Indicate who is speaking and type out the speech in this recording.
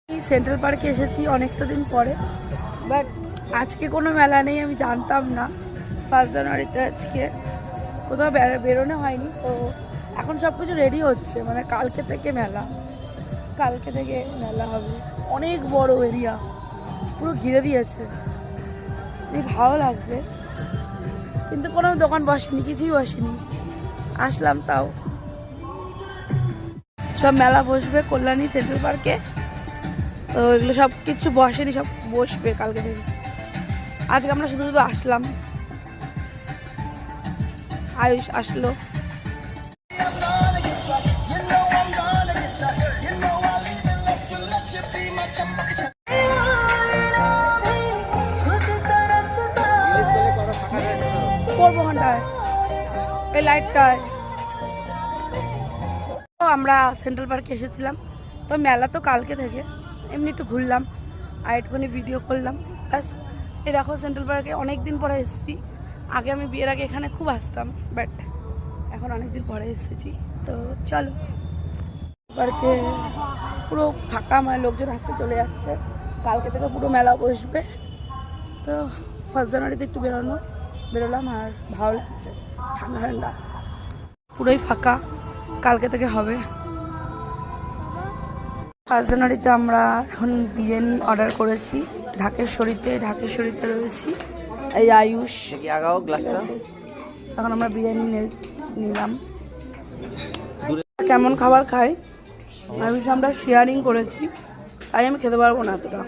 Speaker 1: Central পার্কে এসেছি অনেকটা দিন পরে, বাট আজকে কোনো মেলা নেই, আমি জানতাম না। 1 জানুয়ারিতে আজকে কোথাও বেরোনো হয়নি, তো এখন সব কিছু রেডি হচ্ছে, মানে কালকে থেকে মেলা হবে। অনেক বড় এরিয়া, পুরো ঘিরে দিয়েছে, ভালো লাগছে। কিন্তু কোনো দোকান বসেনি, কিছুই বসেনি, আসলাম তাও। সব মেলা বসবে কল্যাণী সেন্ট্রাল পার্কে, তো এগুলো সব কিছু বসেনি, সব বসবে কালকে থেকে। আজকে আমরা শুধু শুধু আসলাম, আয়ুষ আসলো। করবো ঘন্টায় এই লাইটটায়। আমরা সেন্ট্রাল পার্কে এসেছিলাম, তো মেলা তো কালকে থেকে, এমনি একটু ঘুরলাম আর একটুখানি ভিডিও করলাম, ব্যাস। এই দেখো সেন্ট্রাল পার্কে অনেক দিন পরে এসেছি। আগে আমি বিয়ের আগে এখানে খুব আসতাম, বাট এখন অনেক দিন পরে এসেছি। তো চলো, পার্কে পুরো ফাঁকা, মানে লোকজন আসতে চলে যাচ্ছে। কালকে থেকে পুরো মেলা বসবে, তো 1 জানুয়ারিতে একটু বেরোলাম আর ভালো লাগছে, ঠান্ডা ঠান্ডা, পুরোই ফাঁকা, কালকে থেকে হবে। 1 জানুয়ারিতে আমরা এখন বিরিয়ানি অর্ডার করেছি ঢাকেশ্বরীতে রয়েছি। এই আয়ুষ, এখন আমরা বিরিয়ানি নিলাম। কেমন খাবার খাই আয়ুষ, আমরা শেয়ারিং করেছি, তাই আমি খেতে পারবো না এতটা।